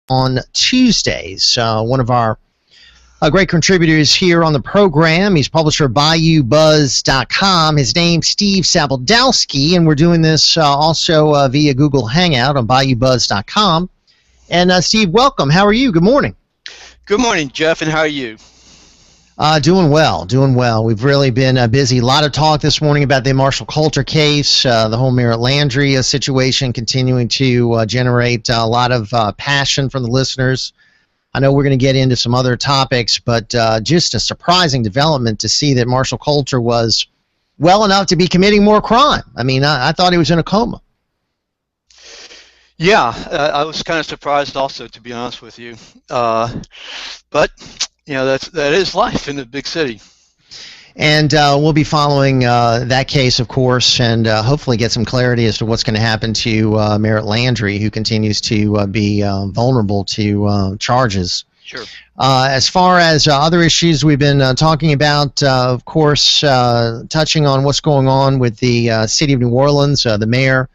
on Tuesdays. One of our great contributors here on the program. He's publisher of BayouBuzz.com. His name's Steve Sabaldowski, and we're doing this also via Google Hangout on BayouBuzz.com. And Steve, welcome. How are you? Good morning. Good morning, Jeff, and how are you? Doing well. We've really been busy. A lot of talk this morning about the Marshall Coulter case, the whole Merritt Landry situation continuing to generate a lot of passion from the listeners. I know we're going to get into some other topics, but just a surprising development to see that Marshall Coulter was well enough to be committing more crime. I mean, I thought he was in a coma. Yeah, I was kind of surprised also, to be honest with you. But you know, that is life in a big city. And we'll be following that case, of course, and hopefully get some clarity as to what's going to happen to Merritt Landry, who continues to be vulnerable to charges. Sure. As far as other issues we've been talking about, of course, touching on what's going on with the city of New Orleans, the mayor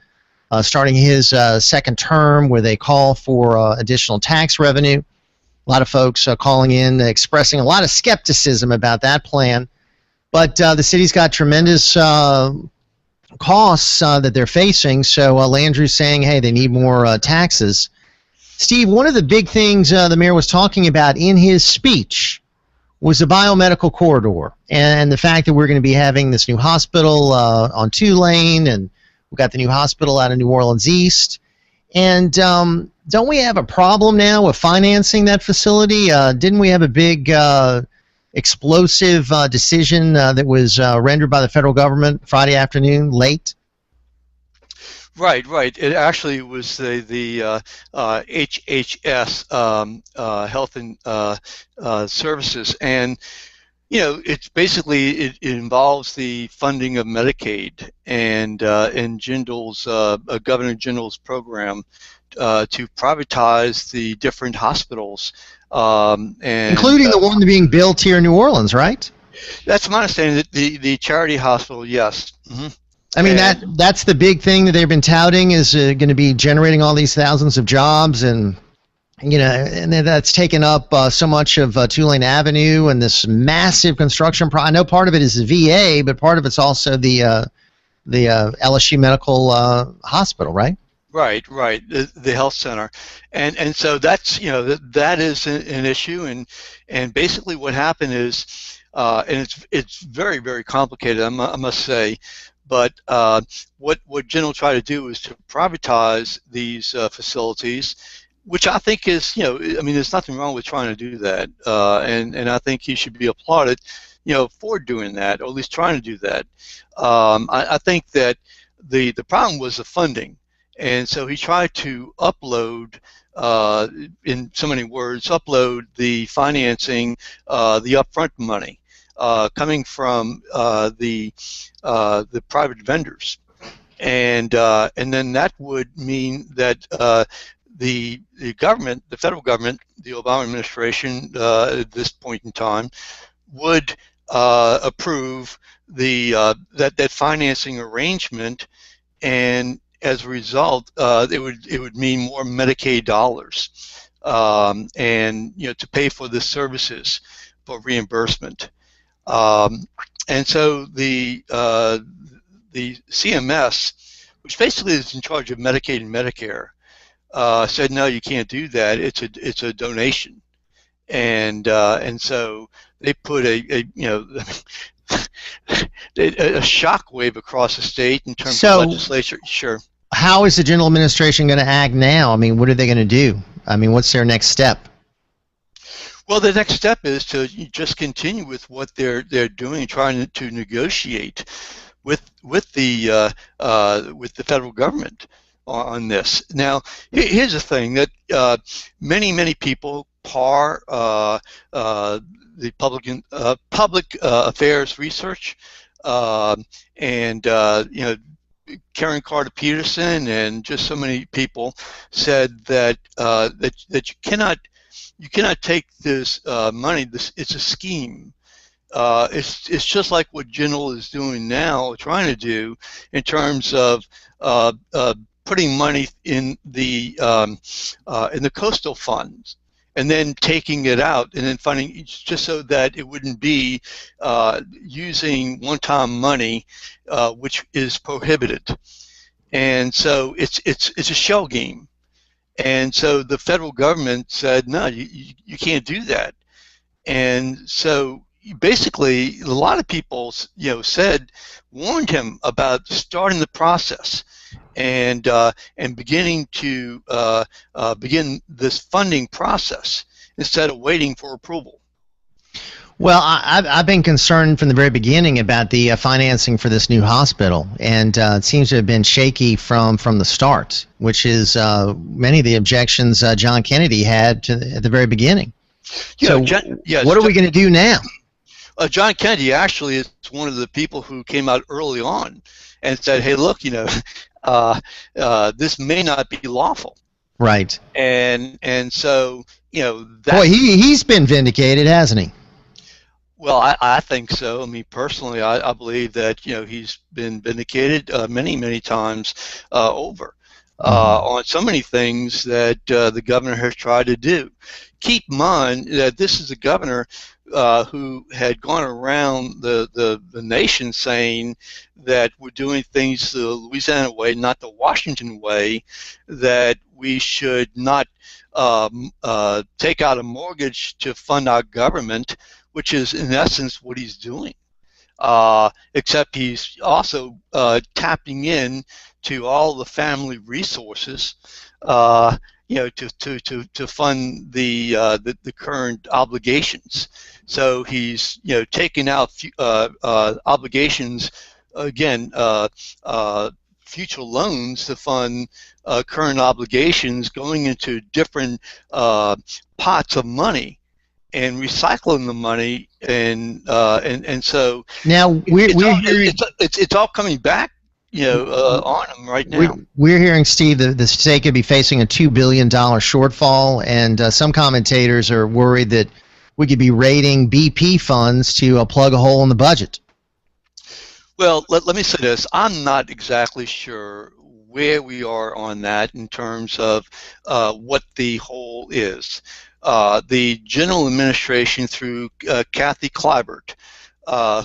starting his second term with a call for additional tax revenue. A lot of folks calling in, expressing a lot of skepticism about that plan. But the city's got tremendous costs that they're facing, so Landry's saying, hey, they need more taxes. Steve, one of the big things the mayor was talking about in his speech was the biomedical corridor and the fact that we're going to be having this new hospital on Tulane, and we've got the new hospital out of New Orleans East. And don't we have a problem now with financing that facility? Didn't we have a big explosive decision that was rendered by the federal government Friday afternoon, late? Right. It actually was the HHS, Health and Services, and you know, it's basically it involves the funding of Medicaid and Jindal's Governor Jindal's program to privatize the different hospitals, and including the one being built here in New Orleans, right? That's my understanding. That the charity hospital, yes. Mm-hmm. I mean, that's the big thing that they've been touting is going to be generating all these thousands of jobs, and you know, and that's taken up so much of Tulane Avenue and this massive construction. I know part of it is the VA, but part of it's also the LSU Medical Hospital, right? Right. The health center, and so that's, you know, that is an issue, and basically what happened is, and it's very, very complicated, I must say, but what Jindal tried to do is to privatize these facilities, which I think is, you know, I mean, there's nothing wrong with trying to do that, and I think he should be applauded, you know, for doing that, or at least trying to do that. I think that the problem was the funding. And so he tried to upload, in so many words, upload the financing, the upfront money coming from the private vendors, and then that would mean that the government, the federal government, the Obama administration at this point in time, would approve that financing arrangement, and as a result, it would mean more Medicaid dollars, and you know, to pay for the services for reimbursement, and so the CMS, which basically is in charge of Medicaid and Medicare, said no, you can't do that. It's a donation, and so they put a shockwave across the state in terms of legislature. Sure. How is the Jindal administration going to act now? I mean, what are they going to do? I mean, what's their next step? Well, the next step is to just continue with what they're doing, trying to negotiate with the federal government on this. Now, here's the thing that many people, the public affairs research, and you know, Karen Carter Peterson and just so many people said that that you cannot take this money. It's a scheme. It's just like what Jindal is doing now, trying to do in terms of putting money in the coastal funds, and then taking it out and then funding just so that it wouldn't be using one-time money, which is prohibited. And so it's a shell game. And so the federal government said, no, you can't do that. And so basically, a lot of people, warned him about starting the process and beginning to begin this funding process instead of waiting for approval. Well, I've been concerned from the very beginning about the financing for this new hospital, and it seems to have been shaky from the start, which is many of the objections John Kennedy had at the very beginning. So what are we going to do now? John Kennedy actually is one of the people who came out early on and said, hey, look, this may not be lawful. Right. And so, boy, he's been vindicated, hasn't he? Well, I think so. I mean, personally, I believe that, he's been vindicated many times over on so many things that the governor has tried to do. Keep in mind that this is a governor who had gone around the nation saying that we're doing things the Louisiana way, not the Washington way, that we should not take out a mortgage to fund our government, which is in essence what he's doing. Except he's also tapping in to all the family resources, to fund the current obligations. So he's taking out obligations again, future loans to fund current obligations, going into different pots of money and recycling the money, and so now it's all coming back on them right now. We're hearing, Steve, the state could be facing a $2 billion shortfall, and some commentators are worried that we could be raiding BP funds to plug a hole in the budget. Well, let me say this. I'm not exactly sure where we are on that in terms of what the hole is. The General Administration through Kathy Clybert,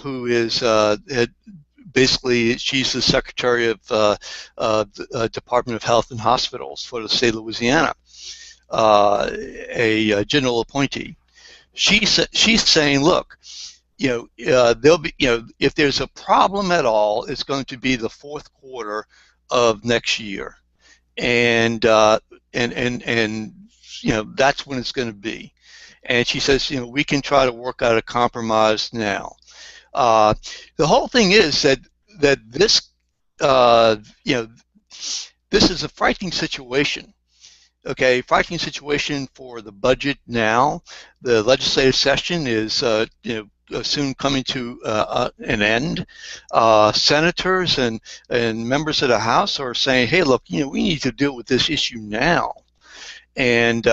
who is basically, she's the Secretary of the Department of Health and Hospitals for the state of Louisiana, a general appointee. She's saying, look, there'll be, if there's a problem at all, it's going to be the fourth quarter of next year, and that's when it's going to be. And she says, we can try to work out a compromise now. The whole thing is that this this is a frightening situation. Okay, frightening situation for the budget now. The legislative session is soon coming to an end. Senators and members of the House are saying, hey, look, we need to deal with this issue now. And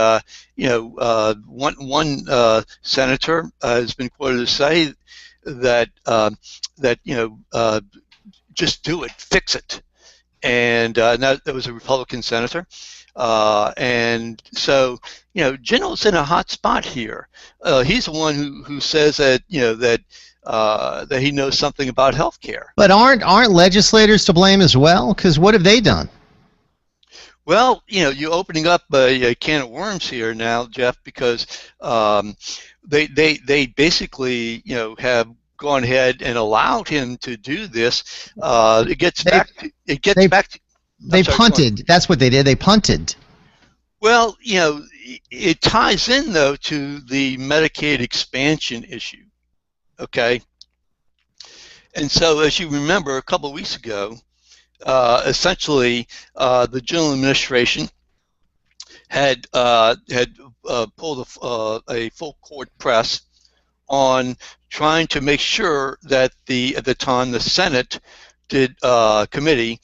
one senator has been quoted to say that just do it, fix it. And that was a Republican senator. And so, General's in a hot spot here. He's the one who says that that he knows something about health care. But aren't legislators to blame as well? Because what have they done? Well, you're opening up a can of worms here now, Jeff, because they basically have gone ahead and allowed him to do this. They punted. That's what they did. They punted. Well, it ties in, though, to the Medicaid expansion issue, okay? And so, as you remember, a couple of weeks ago, essentially, the General Administration had pulled a full court press on trying to make sure that at the time the Senate committee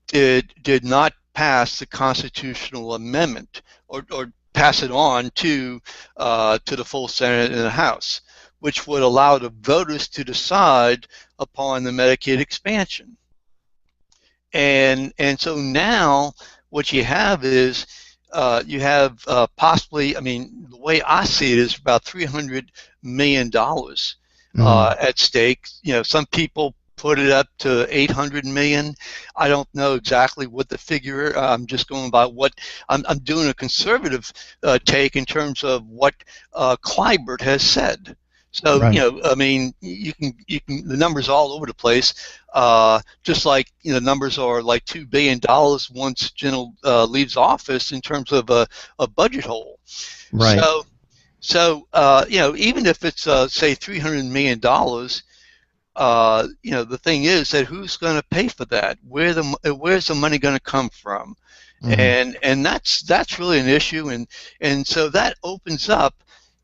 did not pass the constitutional amendment or pass it on to the full Senate and the House, which would allow the voters to decide upon the Medicaid expansion. And so now what you have is you have possibly, I mean, the way I see it is about $300 million at stake. You know, some people put it up to 800 million. I don't know exactly what the figure. I'm just going by what I'm doing a conservative take in terms of what Clyburn has said. So Right. you know, I mean, you can the numbers all over the place. Just like, you know, numbers are like $2 billion once Jindal leaves office in terms of a budget hole. Right. So you know, even if it's say $300 million, you know, the thing is that who's going to pay for that? Where's the money going to come from? And that's really an issue, and so that opens up,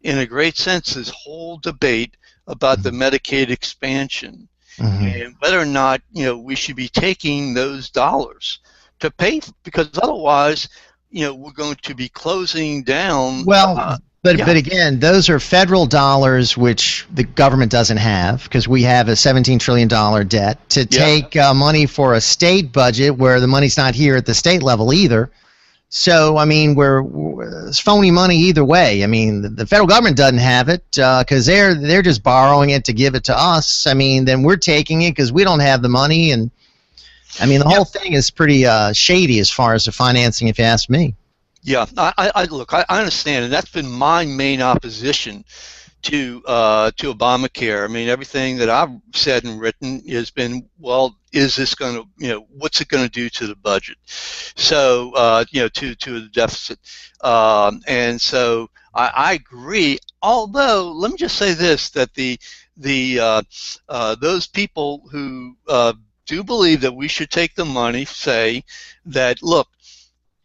in a great sense, this whole debate about the Medicaid expansion and whether or not, you know, we should be taking those dollars to pay, because otherwise, you know, we're going to be closing down. Well, but again, those are federal dollars which the government doesn't have, because we have a $17 trillion debt. To take money for a state budget where the money's not here at the state level either. So, I mean, it's phony money either way. I mean, the federal government doesn't have it because they're just borrowing it to give it to us. I mean, then we're taking it because we don't have the money. And, I mean, the whole thing is pretty shady as far as the financing, if you ask me. Yeah, look, I understand, and that's been my main opposition to Obamacare. I mean, everything that I've said and written has been, well, is this going to, you know, what's it going to do to the budget? So, you know, to the deficit. And so I agree. Although, let me just say this: that those people who do believe that we should take the money say that, look,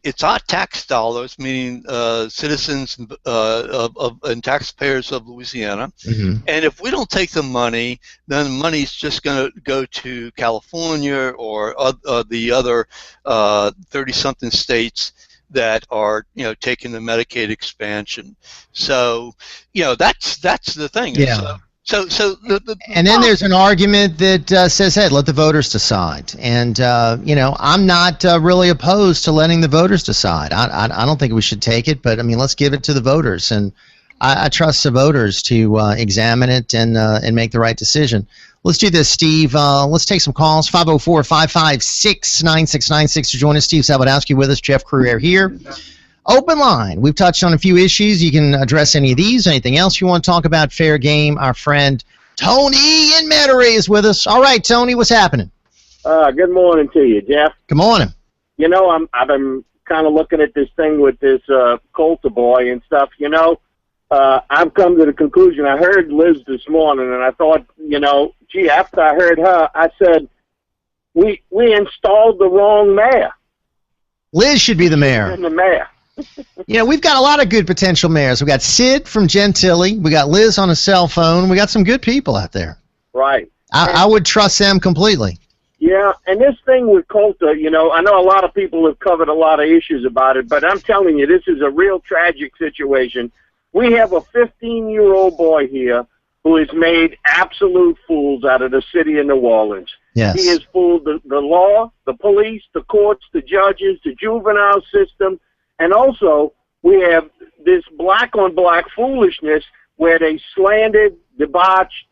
it's our tax dollars, meaning citizens and taxpayers of Louisiana. And if we don't take the money, then the money's just going to go to California or the other 30-something states that are, you know, taking the Medicaid expansion. So, you know, that's the thing. Yeah. So and then there's an argument that says, hey, let the voters decide. And, you know, I'm not really opposed to letting the voters decide. I don't think we should take it, but, I mean, let's give it to the voters. And I trust the voters to examine it and make the right decision. Let's do this, Steve. Let's take some calls. 504-556-9696 to join us. Steve Sabatowski with us. Jeff Crouere here. Open line. We've touched on a few issues. You can address any of these. Anything else you want to talk about? Fair game. Our friend Tony in Metairie is with us. All right, Tony, what's happening? Good morning to you, Jeff. Good morning. You know, I've been kind of looking at this thing with this Coulter boy and stuff. You know, I've come to the conclusion. I heard Liz this morning, and I thought, you know, gee, after I heard her, I said, we installed the wrong mayor. Liz should be the mayor. And the mayor. Yeah, we've got a lot of good potential mayors. We got Sid from Gentilly. We got Liz on a cell phone. We got some good people out there. Right. I would trust them completely. Yeah, and this thing with Coulter, you know, I know a lot of people have covered a lot of issues about it, but I'm telling you, this is a real tragic situation. We have a 15-year-old boy here who has made absolute fools out of the city of New Orleans. Yes. He has fooled the law, the police, the courts, the judges, the juvenile system. And also, we have this black-on-black foolishness where they slandered, debauched,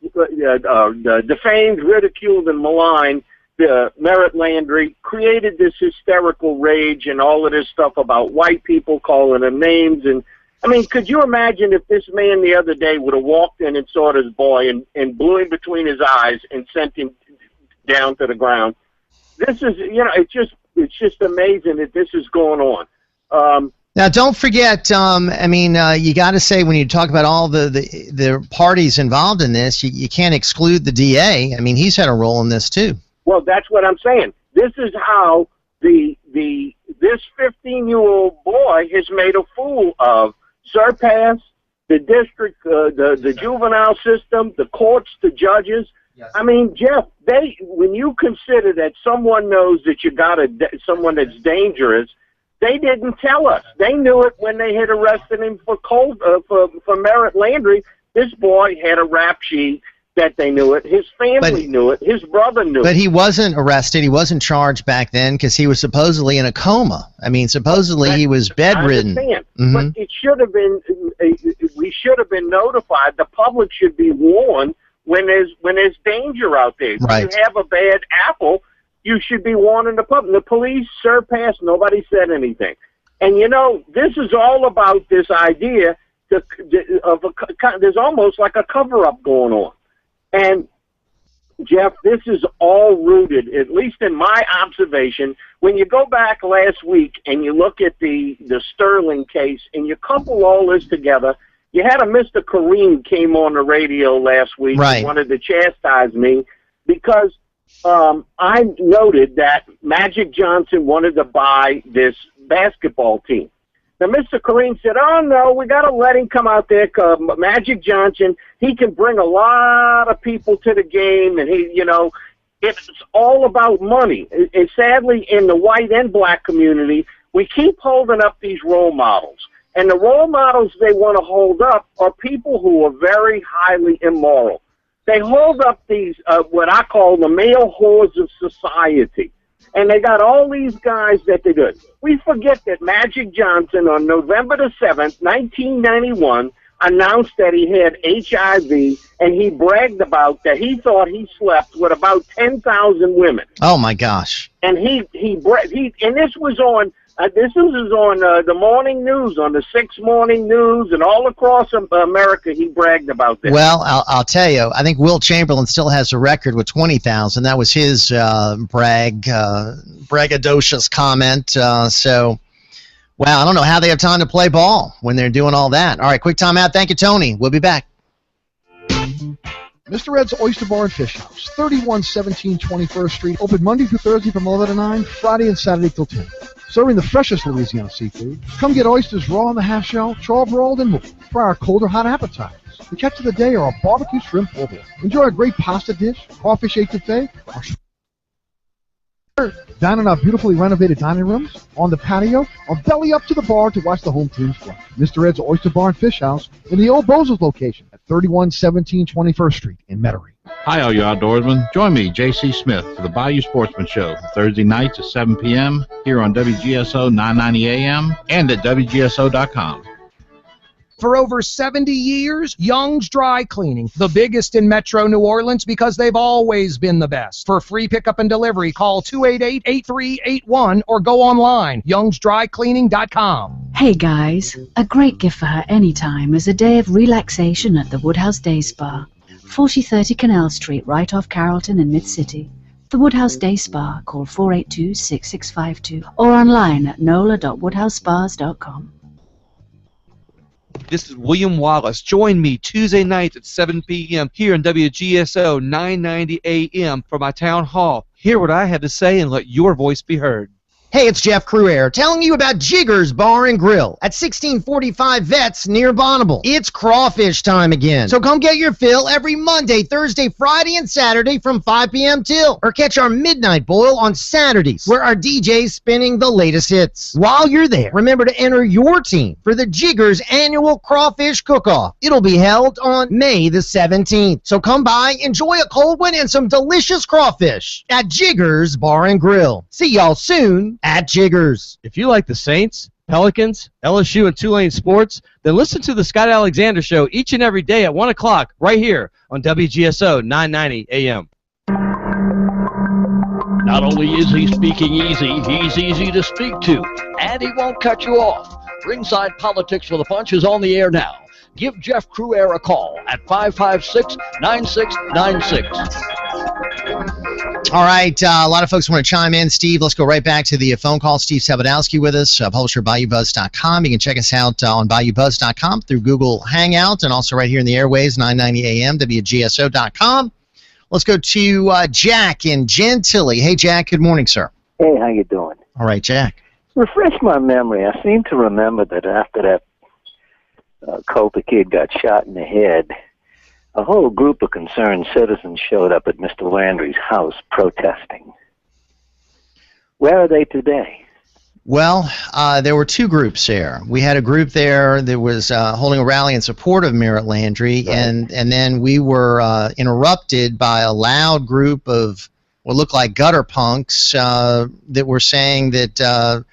defamed, ridiculed, and maligned Merritt Landry, created this hysterical rage and all of this stuff about white people calling them names. And I mean, could you imagine if this man the other day would have walked in and saw this boy and blew him between his eyes and sent him down to the ground? This is, you know, it's just amazing that this is going on. Now, don't forget, I mean, you got to say, when you talk about all the parties involved in this, you can't exclude the DA. I mean, he's had a role in this, too. Well, that's what I'm saying. This is how this 15-year-old boy has made a fool of Surpass, the district, the juvenile system, the courts, the judges. Yes. I mean, Jeff, when you consider that someone knows that you got someone that's dangerous, they didn't tell us. They knew it when they had arrested him for Merritt Landry. This boy had a rap sheet that they knew it. His family knew it. His brother knew it. But he wasn't arrested. He wasn't charged back then because he was supposedly in a coma. I mean, supposedly he was bedridden. I understand. Mm-hmm. But it should have been. We should have been notified. The public should be warned when there's danger out there. Right. If you have a bad apple, you should be warning the public. The police served past. Nobody said anything. And this is all about this idea there's almost like a cover-up going on. And, Jeff, this is all rooted, at least in my observation, when you go back last week and you look at the Sterling case and you couple all this together, you had a Mr. Kareem came on the radio last week and wanted to chastise me because I noted that Magic Johnson wanted to buy this basketball team. Now, Mr. Kareem said, oh, no, we got to let him come out there. Magic Johnson, he can bring a lot of people to the game, and it's all about money. And sadly, in the white and black community, we keep holding up these role models. And the role models they want to hold up are people who are very highly immoral. They hold up these, what I call the male whores of society. And they got all these guys that they do. We forget that Magic Johnson on November the 7th, 1991, announced that he had HIV, and he bragged about that he thought he slept with about 10,000 women. Oh my gosh! And and this was on the morning news, on the 6 morning news, and all across America. He bragged about this. Well, I'll tell you, I think Will Chamberlain still has a record with 20,000. That was his braggadocious comment. So, wow, I don't know how they have time to play ball when they're doing all that. All right, quick time out. Thank you, Tony. We'll be back. Mr. Ed's Oyster Bar and Fish House, 3117 21st Street, open Monday through Thursday from 11 to 9, Friday and Saturday till 10. Serving the freshest Louisiana seafood. Come get oysters raw on the half shell, charbroiled, and more for our cold or hot appetizers. The catch of the day are a barbecue shrimp boil. Enjoy a great pasta dish, crawfish etouffee, or dine in our beautifully renovated dining rooms, on the patio, or belly up to the bar to watch the home teams play. Mr. Ed's Oyster Bar and Fish House in the old Bozo's location at 3117 21st Street in Metairie. Hi, all you outdoorsmen. Join me, J.C. Smith, for the Bayou Sportsman Show, Thursday nights at 7 p.m. here on WGSO 990 AM and at WGSO.com. For over 70 years, Young's Dry Cleaning, the biggest in Metro New Orleans because they've always been the best. For free pickup and delivery, call 288-8381 or go online, youngsdrycleaning.com. Hey guys, a great gift for her anytime is a day of relaxation at the Woodhouse Day Spa, 4030 Canal Street, right off Carrollton in Mid-City. The Woodhouse Day Spa, call 482-6652 or online at nola.woodhousespas.com. This is William Wallace. Join me Tuesday nights at 7 p.m. here on WGSO 990 AM for my town hall. Hear what I have to say and let your voice be heard. Hey, it's Jeff Cruaire telling you about Jiggers Bar and Grill at 1645 Vets near Bonneville. It's crawfish time again, so come get your fill every Monday, Thursday, Friday, and Saturday from 5 p.m. till. Or catch our Midnight Boil on Saturdays, where our DJ's spinning the latest hits. While you're there, remember to enter your team for the Jiggers Annual Crawfish Cook-Off. It'll be held on May the 17th. So come by, enjoy a cold one, and some delicious crawfish at Jiggers Bar and Grill. See y'all soon at Jiggers. If you like the Saints, Pelicans, LSU, and Tulane sports, then listen to the Scott Alexander Show each and every day at 1 o'clock right here on WGSO 990 AM. Not only is he speaking easy, he's easy to speak to, and he won't cut you off. Ringside Politics with a Punch is on the air now. Give Jeff Cruaire a call at 556-9696. All right, a lot of folks want to chime in. Steve, let's go right back to the phone call. Steve Sabadowski with us, publisher of BayouBuzz.com. You can check us out on BayouBuzz.com through Google Hangout and also right here in the airways, 990 AM, WGSO.com. Let's go to Jack in Gentilly. Hey, Jack, good morning, sir. Hey, how you doing? All right, Jack. Refresh my memory. I seem to remember that after that Coulter kid got shot in the head, a whole group of concerned citizens showed up at Mr. Landry's house protesting. Where are they today? Well, there were two groups there. We had a group there that was holding a rally in support of Merritt Landry, Right. and then we were interrupted by a loud group of what looked like gutter punks that were saying that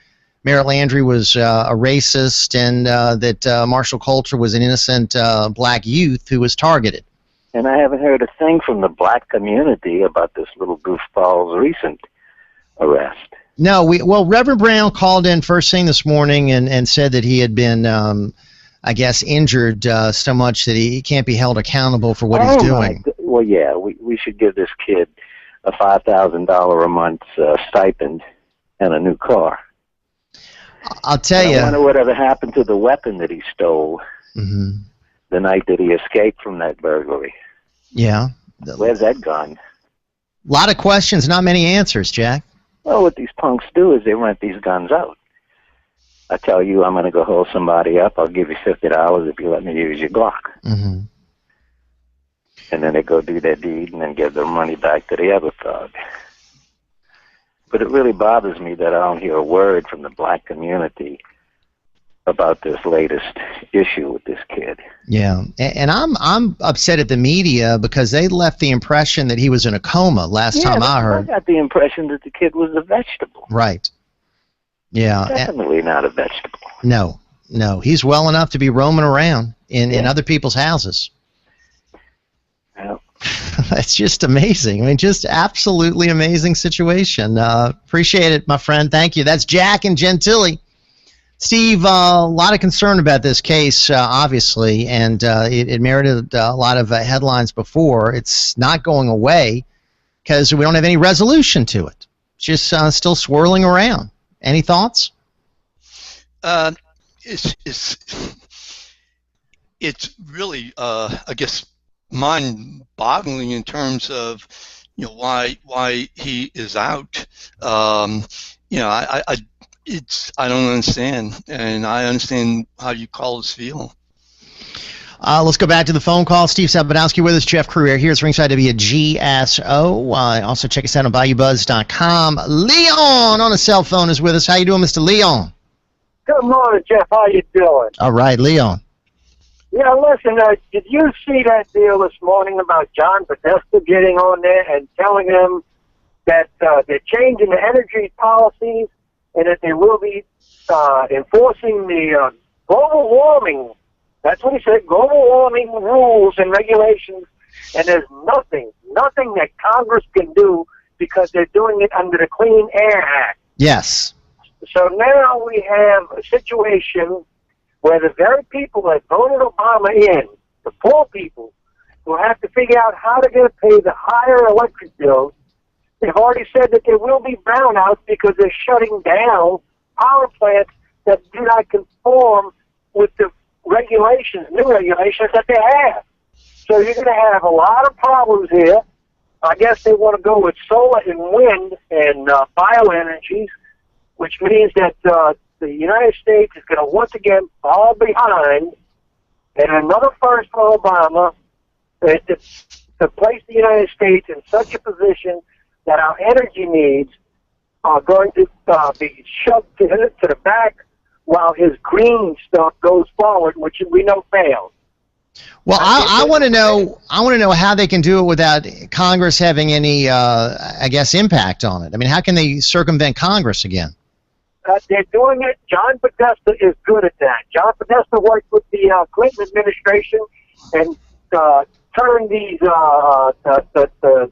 Merritt Landry was a racist and that Marshall Coulter was an innocent black youth who was targeted. And I haven't heard a thing from the black community about this little goofball's recent arrest. No, Reverend Brown called in first thing this morning and said that he had been, I guess, injured so much that he can't be held accountable for what he's doing. Well, yeah, we should give this kid a $5,000 a month stipend and a new car. I'll tell you. I wonder whatever happened to the weapon that he stole the night that he escaped from that burglary. Yeah. Where's that gone? A lot of questions, not many answers, Jack. Well, what these punks do is they rent these guns out. I tell you, I'm going to go hold somebody up. I'll give you $50 if you let me use your Glock. Mm-hmm. And then they go do their deed and then give their money back to the other thug. But it really bothers me that I don't hear a word from the black community about this latest issue with this kid. Yeah, and I'm upset at the media because they left the impression that he was in a coma last time I heard. I got the impression that the kid was a vegetable. Right. Yeah. Definitely not a vegetable. No, he's well enough to be roaming around in other people's houses. Yeah. That's just amazing. I mean, just absolutely amazing situation. Appreciate it, my friend. Thank you. That's Jack and Gentilly. Steve, a lot of concern about this case, obviously, and it merited a lot of headlines before. It's not going away because we don't have any resolution to it. It's just still swirling around. Any thoughts? It's really, I guess, mind-boggling in terms of, why he is out. I don't understand, and I understand how you callers feel. Let's go back to the phone call. Steve Sabadowski with us, Jeff Crouere here. It's Ringside WGSO. Also check us out on BayouBuzz.com. Leon on a cell phone is with us. How you doing, Mr. Leon? Good morning, Jeff. How you doing? All right, Leon. Yeah, listen, did you see that deal this morning about John Podesta getting on there and telling them that they're changing the energy policies and that they will be enforcing the global warming, that's what he said, global warming rules and regulations, and there's nothing that Congress can do because they're doing it under the Clean Air Act. Yes. So now we have a situation where the very people that voted Obama in, the poor people, will have to figure out how they're going to pay the higher electric bills. They've already said that there will be brownouts because they're shutting down power plants that do not conform with the regulations, new regulations that they have. So you're going to have a lot of problems here. I guess they want to go with solar and wind and bioenergies, which means that the United States is going to once again fall behind, and another first for Obama to place the United States in such a position that our energy needs are going to be shoved to the back while his green stuff goes forward, which we know fails. Well, I want to know. How they can do it without Congress having any, I guess, impact on it. I mean, how can they circumvent Congress again? They're doing it. John Podesta is good at that. John Podesta worked with the Clinton administration and turned these the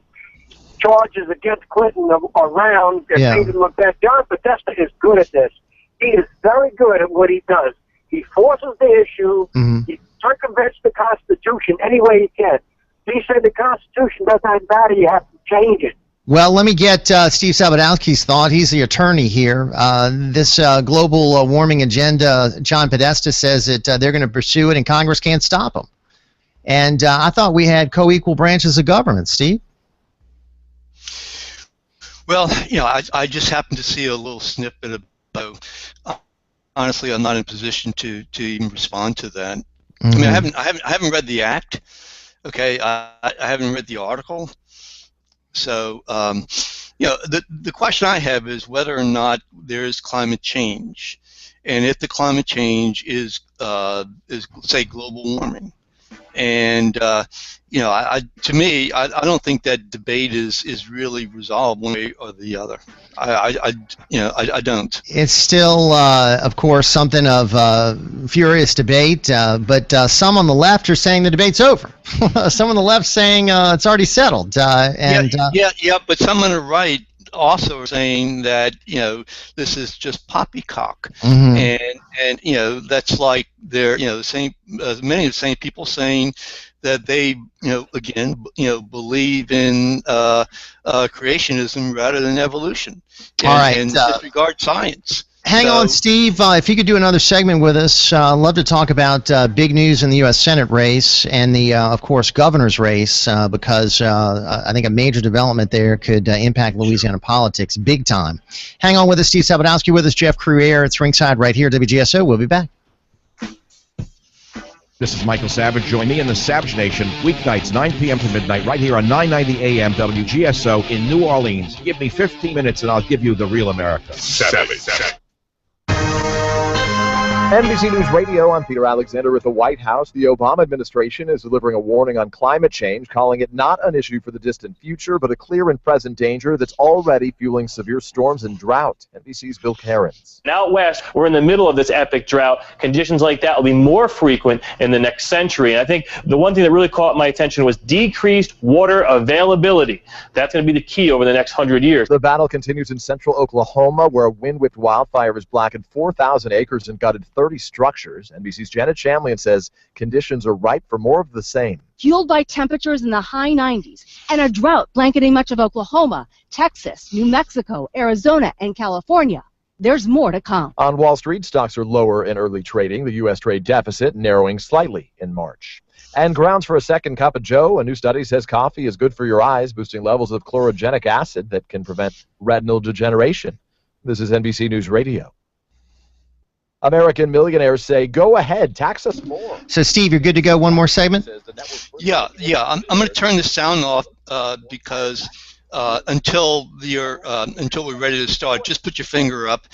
charges against Clinton around and made them look bad. John Podesta is good at this. He is very good at what he does. He forces the issue. He circumvents the Constitution any way he can. He said the Constitution doesn't matter. You have to change it. Well, let me get Steve Sabadowski's thought. He's the attorney here. This global warming agenda, John Podesta says that they're going to pursue it and Congress can't stop them. And I thought we had co-equal branches of government, Steve. Well, I just happened to see a little snippet of honestly, I'm not in a position to even respond to that. I mean, I haven't read the act. Okay, I haven't read the article. So, the question I have is whether or not there is climate change, and if the climate change is say global warming. And to me, I don't think that debate is really resolved one way or the other. I don't. It's still, of course, something of furious debate, but some on the left are saying the debate's over. Some on the left saying it's already settled. But some on the right also are saying that this is just poppycock, and that's like they're the same many of the same people saying that they believe in creationism rather than evolution, and disregard science. Hang on, Steve. If you could do another segment with us, I'd love to talk about big news in the U.S. Senate race and the, of course, governor's race, because I think a major development there could impact Louisiana politics big time. Hang on with us, Steve Sabadowski with us, Jeff Cruier. It's ringside right here at WGSO. We'll be back. This is Michael Savage. Join me in the Savage Nation, weeknights 9 p.m. to midnight, right here on 990 AM WGSO in New Orleans. Give me 15 minutes and I'll give you the real America. Savage. NBC News Radio, I'm Peter Alexander. At the White House, the Obama administration is delivering a warning on climate change, calling it not an issue for the distant future, but a clear and present danger that's already fueling severe storms and drought. NBC's Bill Cairns. Out west, we're in the middle of this epic drought. Conditions like that will be more frequent in the next century. And I think the one thing that really caught my attention was decreased water availability. That's going to be the key over the next 100 years. The battle continues in central Oklahoma, where a wind-whipped wildfire has blackened 4,000 acres and gutted 30 structures. NBC's Janet Shamlian says conditions are ripe for more of the same. Fueled by temperatures in the high 90s and a drought blanketing much of Oklahoma, Texas, New Mexico, Arizona, and California. There's more to come. On Wall Street, stocks are lower in early trading, the U.S. trade deficit narrowing slightly in March. And grounds for a second cup of joe. A new study says coffee is good for your eyes, boosting levels of chlorogenic acid that can prevent retinal degeneration. This is NBC News Radio. American millionaires say, go ahead, tax us more. So, Steve, you're good to go. One more segment? Yeah. I'm going to turn the sound off because until we're ready to start, just put your finger up,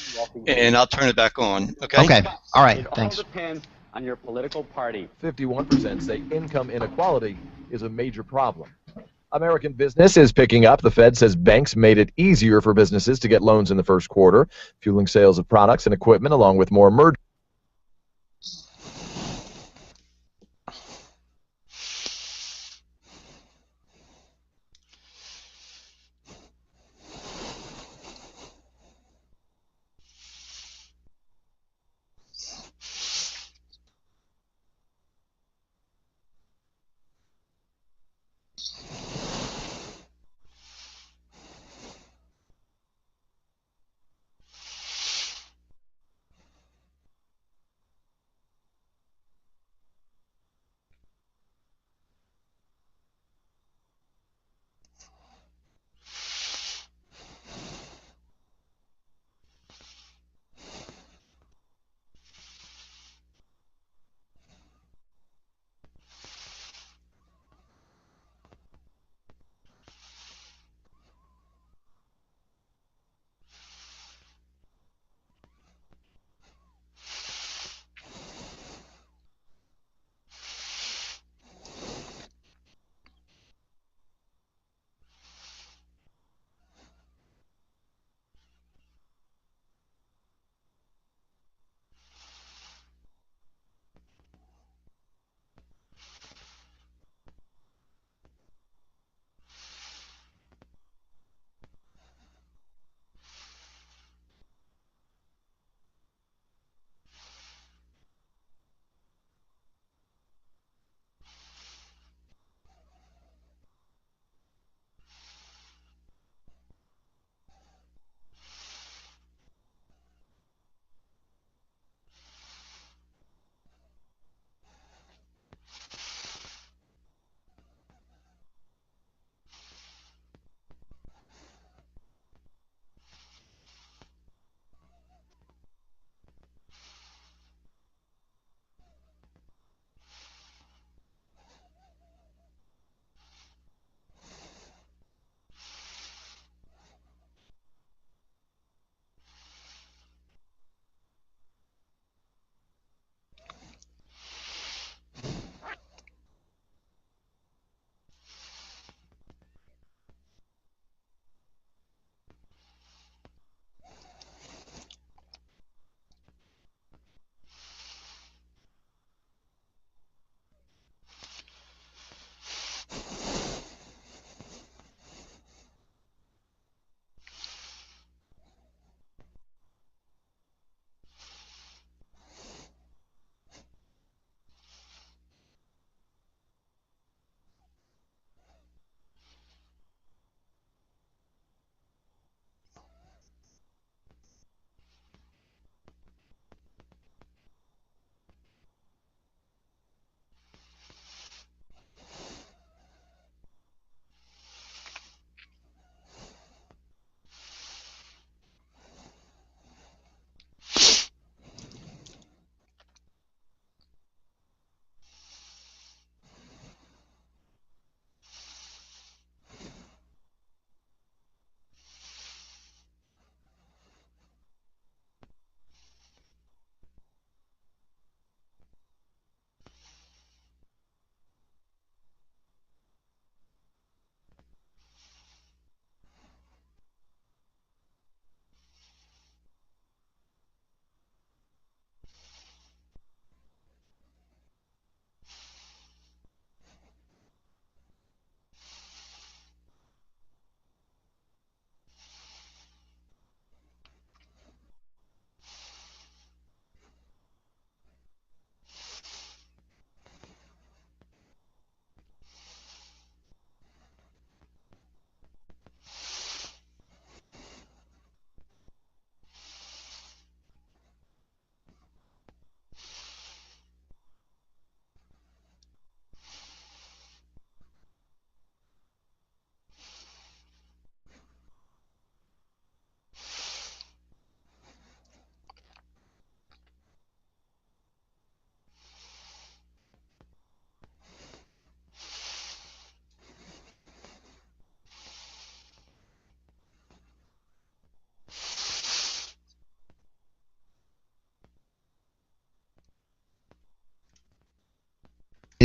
and I'll turn it back on. Okay. Okay. All right. Thanks. It all depends on your political party. 51% say income inequality is a major problem. American business is picking up. The Fed says banks made it easier for businesses to get loans in the first quarter, fueling sales of products and equipment along with more mergers.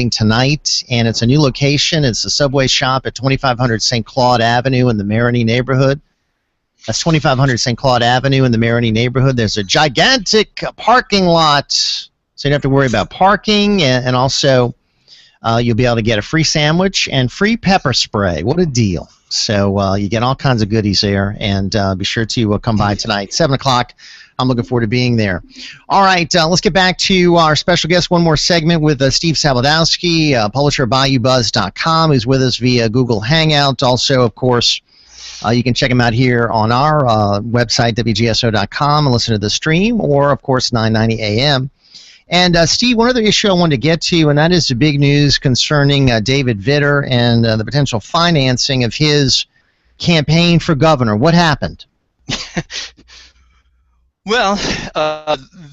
opening tonight, and it's a new location. It's a Subway shop at 2500 St. Claude Avenue in the Marigny neighborhood. That's 2500 St. Claude Avenue in the Marigny neighborhood. There's a gigantic parking lot, so you don't have to worry about parking, and also you'll be able to get a free sandwich and free pepper spray. What a deal. So you get all kinds of goodies there, and be sure to come by tonight, 7 o'clock. I'm looking forward to being there. All right, let's get back to our special guest. One more segment with Steve Sabludowski, publisher of BayouBuzz.com, who's with us via Google Hangout. Also, of course, you can check him out here on our website, WGSO.com, and listen to the stream, or, of course, 990 AM. And, Steve, one other issue I wanted to get to, and that is the big news concerning David Vitter and the potential financing of his campaign for governor. What happened? Well,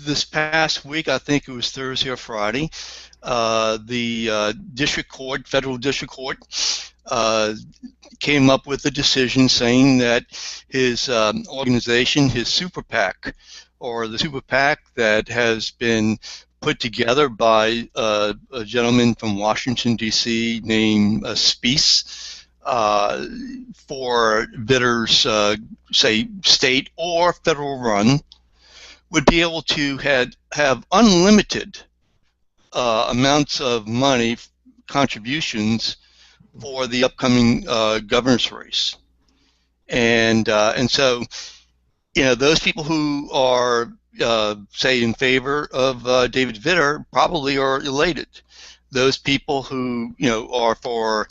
this past week, I think it was Thursday or Friday, the district court, federal district court, came up with a decision saying that his organization, his super PAC, or the super PAC that has been put together by a gentleman from Washington, D.C. named Spies, for Vitter's, say, state or federal run, would be able to have unlimited amounts of money, contributions, for the upcoming governor's race. And so, you know, those people who are, say, in favor of David Vitter probably are elated. Those people who, you know, are for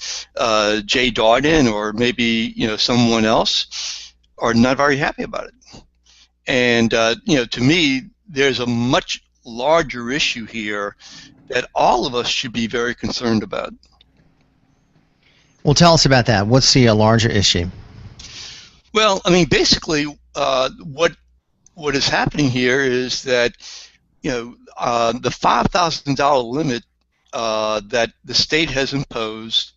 Jay Darden or maybe, you know, someone else are not very happy about it. And, you know, to me, there's a much larger issue here that all of us should be very concerned about. Well, tell us about that. What's the larger issue? Well, I mean, basically, what is happening here is that, you know, the $5,000 limit that the state has imposed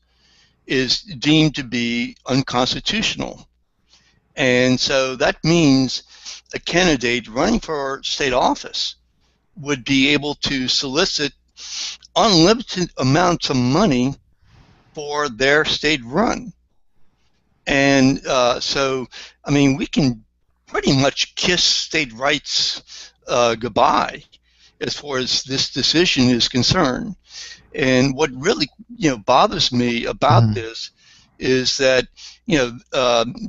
is deemed to be unconstitutional. And so that means a candidate running for state office would be able to solicit unlimited amounts of money for their state run. And so, I mean, we can pretty much kiss state rights goodbye as far as this decision is concerned. And what really, you know, bothers me about this is that, you know,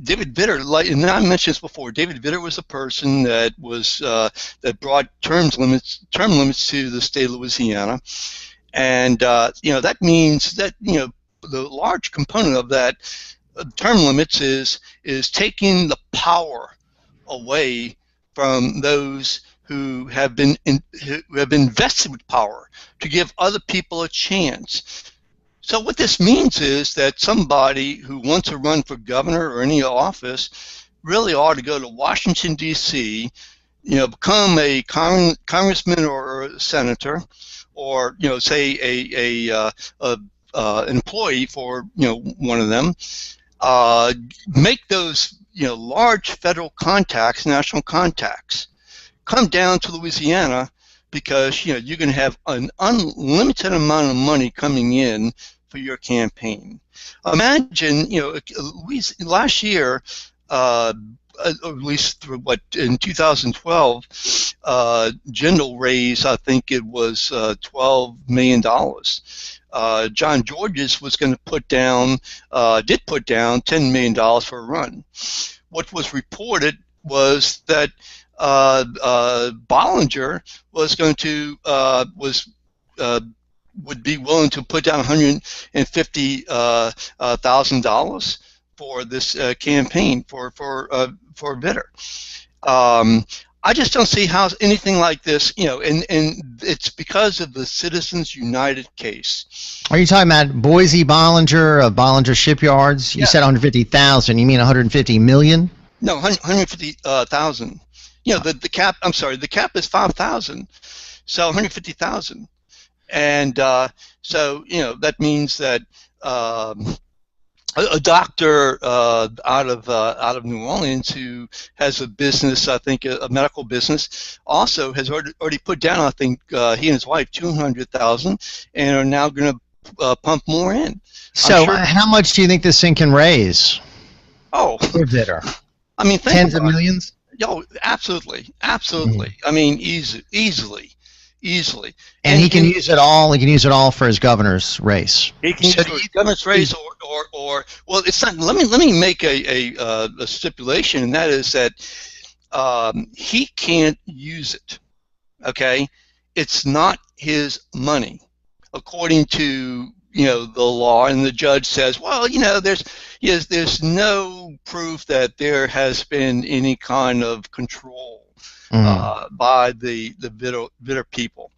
David Vitter, like, and I mentioned this before, David Vitter was a person that was that brought term limits to the state of Louisiana, and you know, that means that, you know, the large component of that term limits is taking the power away from those who have been vested with power to give other people a chance. So what this means is that somebody who wants to run for governor or any office really ought to go to Washington, D.C., you know, become a congressman or a senator, or, you know, say an employee for, you know, one of them, make those, you know, large federal contacts, national contacts, come down to Louisiana, because, you know, you're going to have an unlimited amount of money coming in for your campaign. Imagine, you know, last year, at least through in 2012, Jindal raised, I think it was $12 million. John Georges was going to did put down $10 million for a run. What was reported was that Bollinger was going to would be willing to put down $150,000 for this campaign for Vitter. I just don't see how anything like this, you know, and it's because of the Citizens United case. Are you talking about Boise Bollinger of Bollinger Shipyards? You said 150,000. You mean 150 million? No, 150,000. You know, the cap. I'm sorry, the cap is 5,000, so 150,000, and so, you know, that means that a doctor out of New Orleans who has a business, I think a medical business, also has already put down, I think he and his wife, 200,000, and are now going to pump more in. So, how much do you think this thing can raise? Oh, for Vitter. I mean, tens of millions. Oh, absolutely. I mean, easily. And he can use it all. He can use it all for his governor's race. He can use it for his governor's race, or well, it's not. Let me make a stipulation, and that is that he can't use it. Okay, it's not his money, according to the law. And the judge says, well, there's no proof that there has been any kind of control by the Vitter people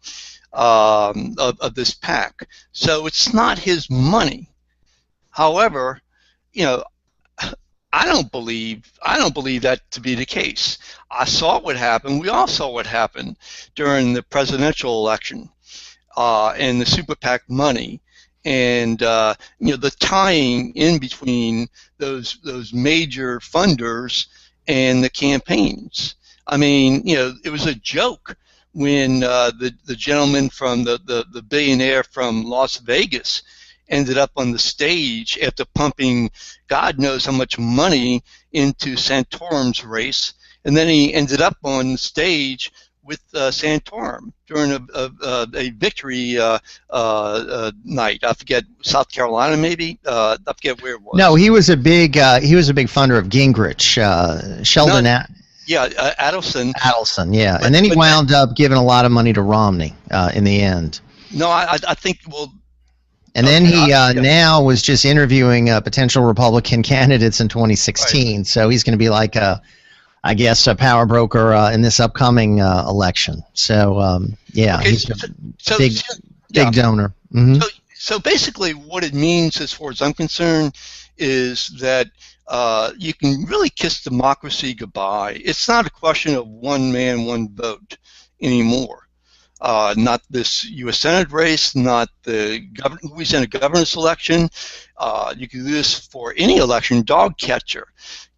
of this PAC. So it's not his money. However, I don't believe that to be the case. I saw what happened. We all saw what happened during the presidential election and the super PAC money, and the tying in between those major funders and the campaigns. I mean, it was a joke when the gentleman from the billionaire from Las Vegas ended up on the stage after pumping God knows how much money into Santorum's race, and then he ended up on the stage with Santorum during a victory night. I forget, South Carolina maybe. I forget where it was. No, he was a big funder of Gingrich, Sheldon. Adelson. Adelson, yeah, and then he wound up giving a lot of money to Romney in the end. No, I think And then he now was just interviewing potential Republican candidates in 2016. Right. So he's going to be like I guess a power broker in this upcoming election. So he's a big donor. Mm-hmm. So basically, what it means, as far as I'm concerned, is that you can really kiss democracy goodbye. It's not a question of one man, one vote anymore. Not this U.S. Senate race, not the Louisiana governor's election. You can do this for any election, dog catcher.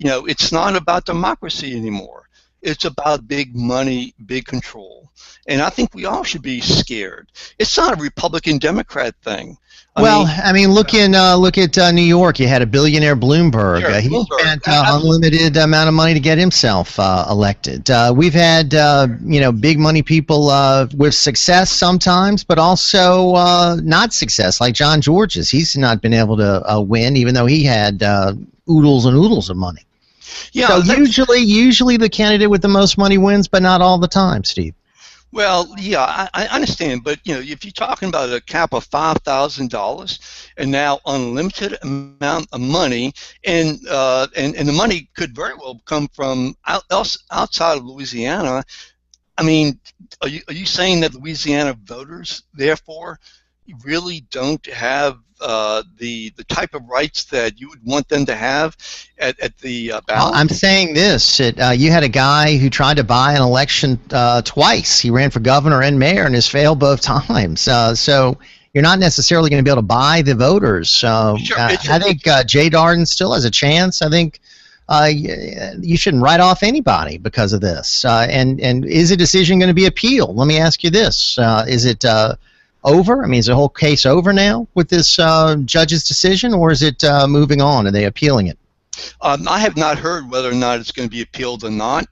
It's not about democracy anymore. It's about big money, big control. And I think we all should be scared. It's not a Republican-Democrat thing. I mean, look at New York. You had a billionaire Bloomberg. Sure, he spent unlimited amount of money to get himself elected. We've had big money people with success sometimes, but also not success, like John Georges. He's not been able to win, even though he had oodles and oodles of money. Yeah. So usually the candidate with the most money wins, but not all the time, Steve. Well, yeah, I understand, but if you're talking about a cap of $5,000 and now unlimited amount of money, and the money could very well come from outside of Louisiana. I mean, are you saying that Louisiana voters therefore really don't have the type of rights that you would want them to have at the ballot? Well, I'm saying this. You had a guy who tried to buy an election twice. He ran for governor and mayor and has failed both times. So you're not necessarily going to be able to buy the voters. Sure, I think Jay Darden still has a chance. I think you shouldn't write off anybody because of this. And is a decision going to be appealed? Let me ask you this. Is it over? I mean, is the whole case over now with this judge's decision, or is it moving on? Are they appealing it? I have not heard whether or not it's going to be appealed or not.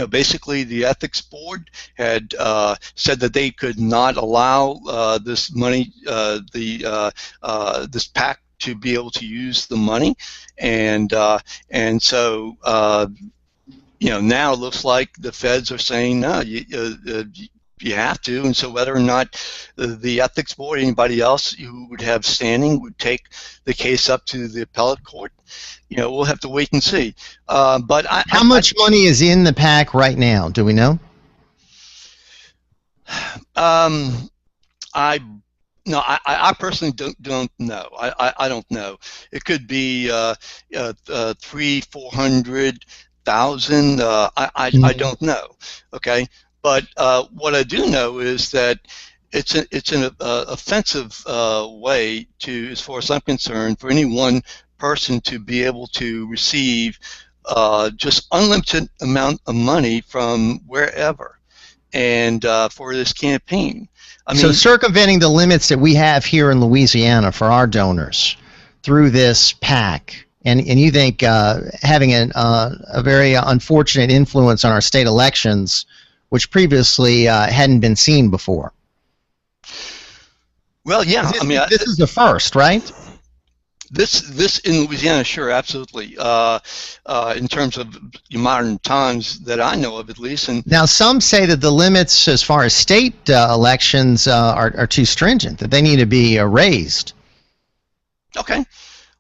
Basically, the ethics board had said that they could not allow this money, this PAC, to be able to use the money, and so now it looks like the feds are saying no. You have to, and so whether or not the ethics board or anybody else who would have standing would take the case up to the appellate court, we'll have to wait and see. But how much money is in the PAC right now? Do we know? I personally don't know. I don't know. It could be 300,000-400,000. I don't know. Okay. But what I do know is that it's an offensive way to, as far as I'm concerned, for any one person to be able to receive just unlimited amount of money from wherever. and for this campaign. I mean, so circumventing the limits that we have here in Louisiana for our donors through this PAC, and you think having a very unfortunate influence on our state elections, which previously hadn't been seen before. Well, yeah, I mean, this is the first, right? This in Louisiana, sure, absolutely. In terms of modern times that I know of, at least. And now, some say that the limits as far as state elections are too stringent; that they need to be raised. Okay.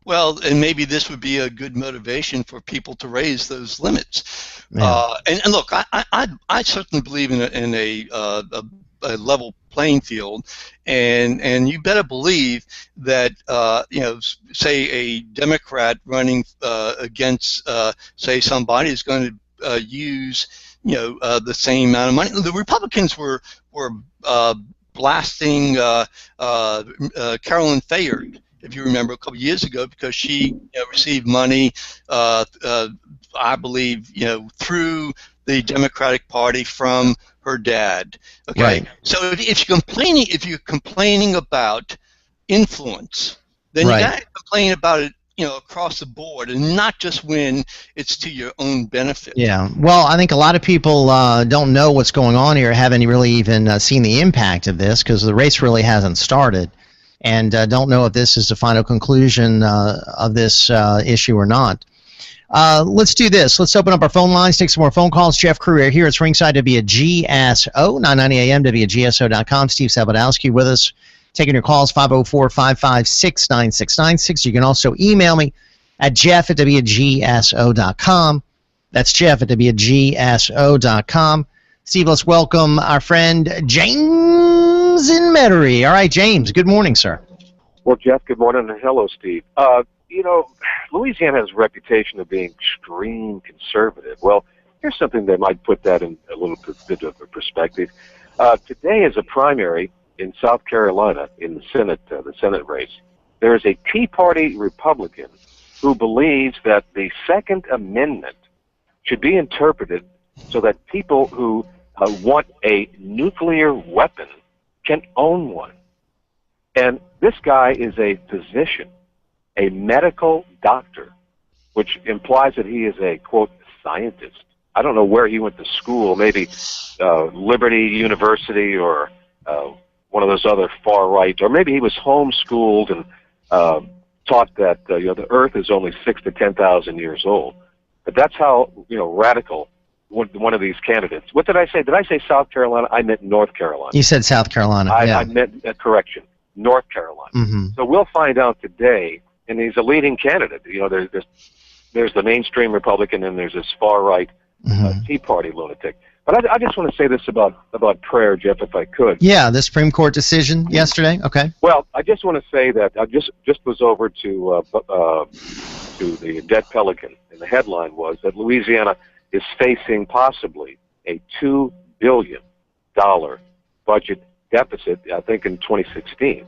Well, and maybe this would be a good motivation for people to raise those limits. And look, I certainly believe in a level playing field, and you better believe that say a Democrat running against say somebody is going to use the same amount of money. The Republicans were blasting Carolyn Fayard, if you remember, a couple years ago, because she received money, I believe, through the Democratic Party from her dad. Okay, right. So if you're complaining about influence, then you got to complain about it, across the board, and not just when it's to your own benefit. Yeah. Well, I think a lot of people don't know what's going on here, haven't really even seen the impact of this, because the race really hasn't started, and don't know if this is the final conclusion of this issue or not. Let's do this. Let's open up our phone lines, take some more phone calls. Jeff Crouere here. It's Ringside WGSO, 990 AM, WGSO.com. Steve Sabadowski with us, taking your calls, 504-556-9696. You can also email me at jeff@WGSO.com. That's jeff@WGSO.com. Steve, let's welcome our friend James in Metairie. All right, James, good morning, sir. Well, Jeff, good morning, and hello, Steve. Louisiana has a reputation of being extreme conservative. Well, here's something that might put that in a little bit of a perspective. Today is a primary in South Carolina in the Senate race. There is a Tea Party Republican who believes that the Second Amendment should be interpreted so that people who want a nuclear weapon can own one. And this guy is a physician, a medical doctor, which implies that he is a, quote, scientist. I don't know where he went to school, maybe Liberty University or one of those other far-right, or maybe he was homeschooled and taught that the Earth is only 6,000 to 10,000 years old. But that's how radical one of these candidates. What did I say? Did I say South Carolina? I meant North Carolina. You said South Carolina. I meant correction, North Carolina. Mm-hmm. So we'll find out today. And he's a leading candidate. There's the mainstream Republican, and there's this far-right Tea Party lunatic. But I just want to say this about prayer, Jeff, if I could. Yeah, the Supreme Court decision yesterday. Okay. Well, I just want to say that I just was over to the Dead Pelican, and the headline was that Louisiana is facing possibly a $2 billion budget deficit, I think, in 2016.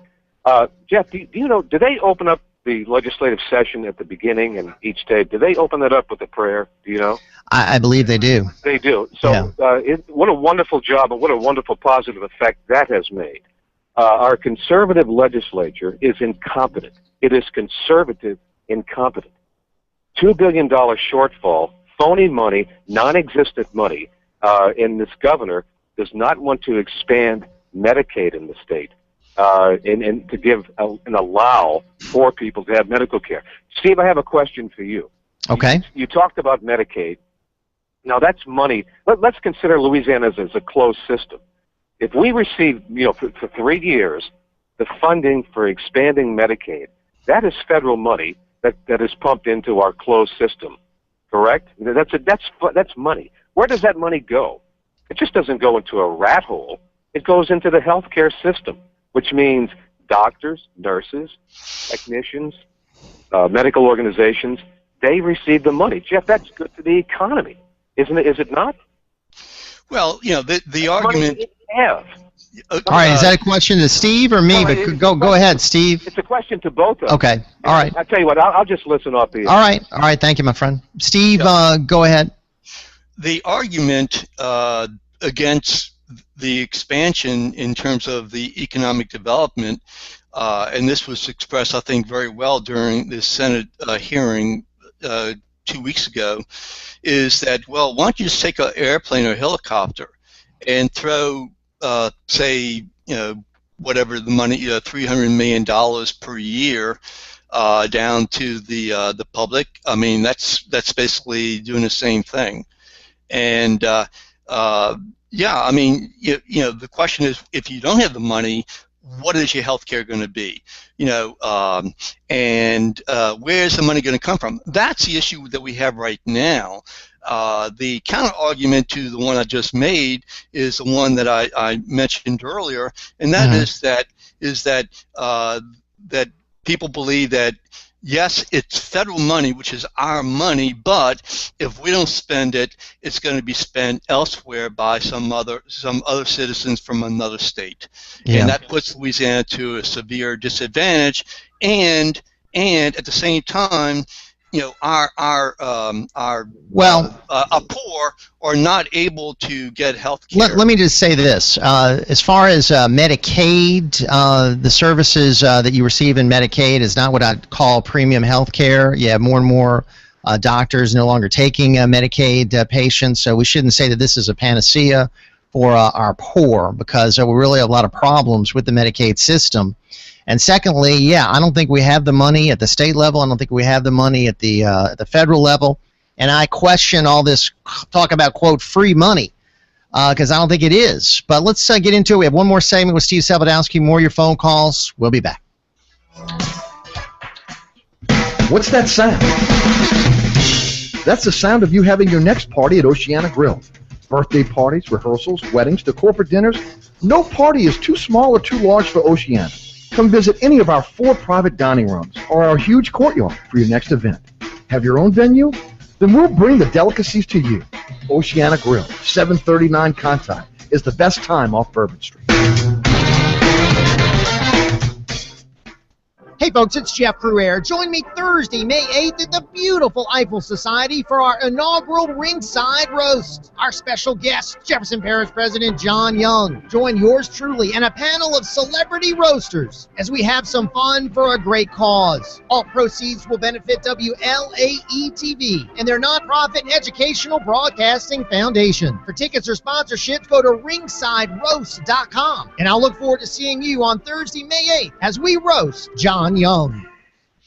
Jeff, do you know, do they open up the legislative session at the beginning and each day? Do they open that up with a prayer? Do you know? I believe they do. They do. So what a wonderful job and what a wonderful positive effect that has made. Our conservative legislature is incompetent. It is conservative incompetent. $2 billion shortfall, phony money, non-existent money, and this governor does not want to expand Medicaid in the state. And to give and allow poor people to have medical care. Steve, I have a question for you. Okay. You talked about Medicaid. Now, that's money. Let's consider Louisiana as a closed system. If we receive, for 3 years, the funding for expanding Medicaid, that is federal money that is pumped into our closed system, correct? That's money. Where does that money go? It just doesn't go into a rat hole. It goes into the healthcare system, which means doctors, nurses, technicians, medical organizations, they receive the money. Jeff, that's good for the economy, isn't it? Is it not? Well, the argument. Have. All right, is that a question to Steve or me? But go ahead, Steve. It's a question to both of us. Okay, all right. I'll tell you what, I'll just listen off the... All right, thank you, my friend. Steve, go ahead. The argument against the expansion in terms of the economic development, and this was expressed, I think, very well during the Senate hearing 2 weeks ago, is that, well, why don't you just take an airplane or a helicopter and throw, say, whatever the money, $300 million per year down to the public. I mean, that's basically doing the same thing. And yeah, I mean, the question is, if you don't have the money, what is your health care going to be? And where's the money going to come from? That's the issue that we have right now. The counter argument to the one I just made is the one that I mentioned earlier, and that is that people believe that, yes, it's federal money, which is our money, but if we don't spend it, it's going to be spent elsewhere by some other citizens from another state, and that puts Louisiana to a severe disadvantage. And at the same time, our poor are not able to get health care. Let me just say this. As far as Medicaid, the services that you receive in Medicaid is not what I'd call premium health care. You have more and more doctors no longer taking Medicaid patients, so we shouldn't say that this is a panacea for our poor, because we really have a lot of problems with the Medicaid system. And secondly, I don't think we have the money at the state level. I don't think we have the money at the federal level. And I question all this talk about, quote, free money, because I don't think it is. But let's get into it. We have one more segment with Steve Sabadowski. More of your phone calls. We'll be back. What's that sound? That's the sound of you having your next party at Oceana Grill. Birthday parties, rehearsals, weddings, to corporate dinners. No party is too small or too large for Oceana. Come visit any of our 4 private dining rooms or our huge courtyard for your next event. Have your own venue? Then we'll bring the delicacies to you. Oceana Grill, 739 Contact, is the best time off Bourbon Street. Hey folks, it's Jeff Cruaire. Join me Thursday, May 8th at the beautiful Eiffel Society for our inaugural Ringside Roast. Our special guest, Jefferson Parish President John Young. Join yours truly and a panel of celebrity roasters as we have some fun for a great cause. All proceeds will benefit WLAE-TV and their nonprofit Educational Broadcasting Foundation. For tickets or sponsorships, go to ringsideroast.com. And I'll look forward to seeing you on Thursday, May 8th as we roast John Young.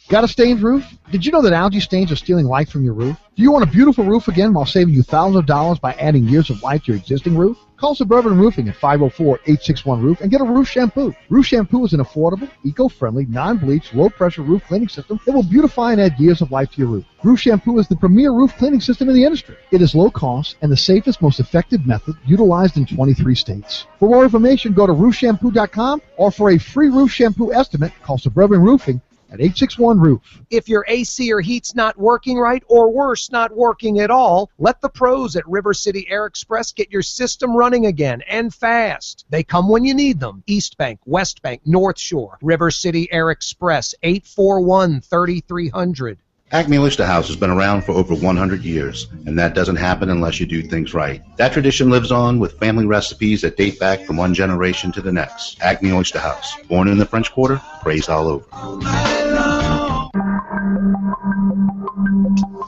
Got a stained roof? Did you know that algae stains are stealing life from your roof? Do you want a beautiful roof again while saving you thousands of dollars by adding years of life to your existing roof? Call Suburban Roofing at 504-861-ROOF and get a roof shampoo. Roof shampoo is an affordable, eco-friendly, non-bleach, low-pressure roof cleaning system that will beautify and add years of life to your roof. Roof shampoo is the premier roof cleaning system in the industry. It is low cost and the safest, most effective method utilized in 23 states. For more information, go to roofshampoo.com, or for a free roof shampoo estimate, call Suburban Roofing at 861-ROOF. If your AC or heat's not working right, or worse, not working at all, let the pros at River City Air Express get your system running again, and fast. They come when you need them. East Bank, West Bank, North Shore. River City Air Express, 841-3300. Acme Oyster House has been around for over 100 years, and that doesn't happen unless you do things right. That tradition lives on with family recipes that date back from one generation to the next. Acme Oyster House, born in the French Quarter, praised all over.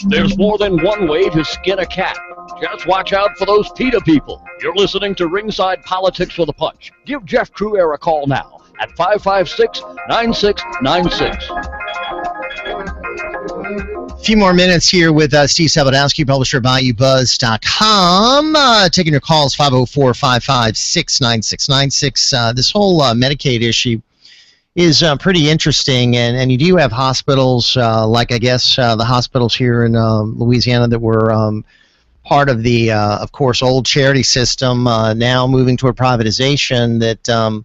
There's more than one way to skin a cat. Just watch out for those PETA people. You're listening to Ringside Politics with a Punch. Give Jeff Cruaire a call now at 556-9696. A few more minutes here with Steve Sabadowski, publisher of BayouBuzz.com. Taking your calls, 504-556-9696. This whole Medicaid issue is pretty interesting, and you do have hospitals, like I guess the hospitals here in Louisiana that were part of the, of course, old charity system, now moving toward privatization, that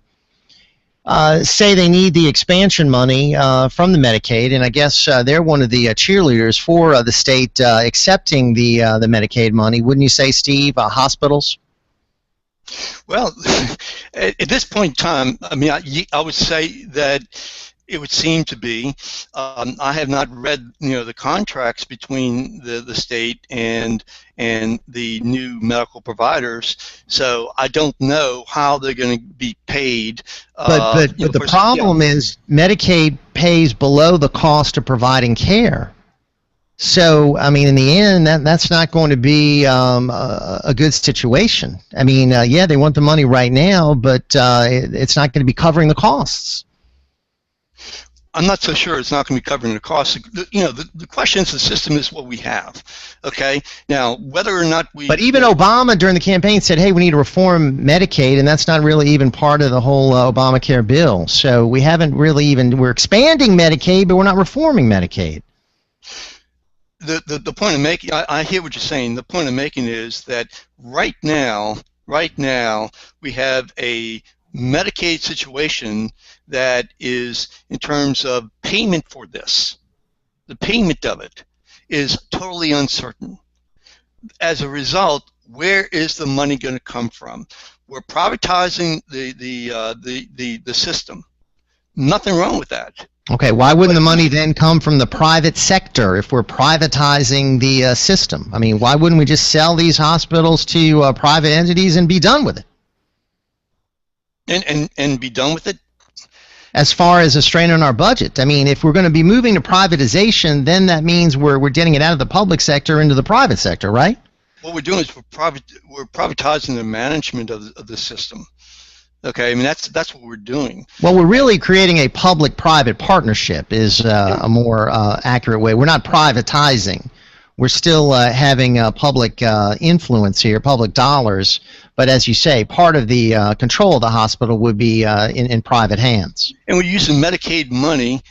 say they need the expansion money from the Medicaid, and I guess they're one of the cheerleaders for the state accepting the Medicaid money. Wouldn't you say, Steve, hospitals? Well, at this point in time, I mean, I would say that It would seem to be. I have not read, the contracts between the state and the new medical providers, so I don't know how they're going to be paid. But the problem is Medicaid pays below the cost of providing care. So, I mean, in the end, that's not going to be a good situation. I mean, yeah, they want the money right now, but it's not going to be covering the costs. I'm not so sure it's not going to be covering the costs. The question is, the system is what we have. Okay, now whether or not we. But even Obama during the campaign said, "Hey, we need to reform Medicaid," and that's not really even part of the whole Obamacare bill. So we haven't really even. We're expanding Medicaid, but we're not reforming Medicaid. The point of making, I hear what you're saying. The point of making is that right now we have a Medicaid situation that is, in terms of payment for this, the payment of it is totally uncertain. As a result, where is the money going to come from? We're privatizing the system. Nothing wrong with that. Okay, why wouldn't the money then come from the private sector if we're privatizing the system? I mean, why wouldn't we just sell these hospitals to private entities and be done with it? And be done with it? As far as a strain on our budget. I mean, if we're going to be moving to privatization, then that means we're getting it out of the public sector into the private sector, right? What we're doing is we're privatizing the management of the system. Okay, I mean, that's what we're doing. Well, we're really creating a public-private partnership is a more accurate way. We're not privatizing. We're still having public influence here, public dollars. But as you say, part of the control of the hospital would be in private hands. And we're using Medicaid money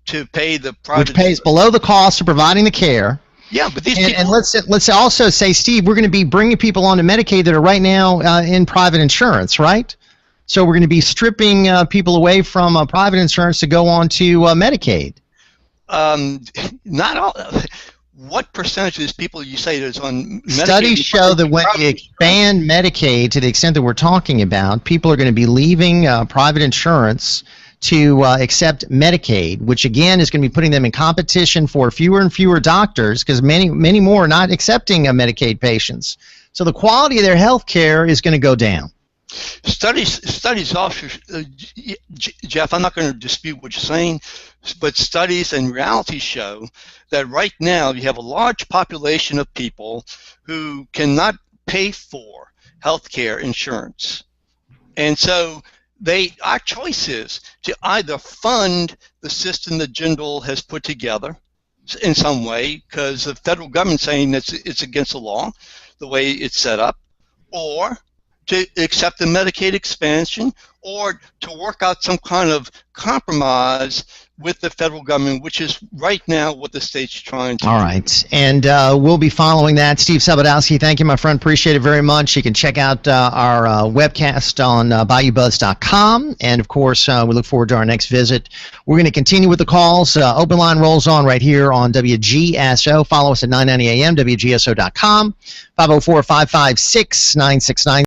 to pay the private... Which pays below the cost of providing the care. Yeah, but these and let's also say, Steve, we're going to be bringing people onto Medicaid that are right now in private insurance, right? So we're going to be stripping people away from private insurance to go on to Medicaid. Not all. What percentage of these people you say is on Medicaid? Studies show that when you expand Medicaid to the extent that we're talking about, people are going to be leaving private insurance to accept Medicaid, which again is going to be putting them in competition for fewer and fewer doctors because many more are not accepting Medicaid patients. So the quality of their health care is going to go down. Studies also, Jeff, I'm not going to dispute what you're saying, but studies and reality show that right now you have a large population of people who cannot pay for health care insurance. And so our choice is to either fund the system that Jindal has put together in some way, because the federal government saying that it's against the law, the way it's set up, or to accept the Medicaid expansion, or to work out some kind of compromise with the federal government, which is right now what the state's trying to do. All right, and we'll be following that. Steve Sabadowski, thank you, my friend. Appreciate it very much. You can check out our webcast on BayouBuzz.com, and of course, we look forward to our next visit. We're going to continue with the calls. Open line rolls on right here on WGSO. Follow us at 990 AM, WGSO.com, 504-556-9690.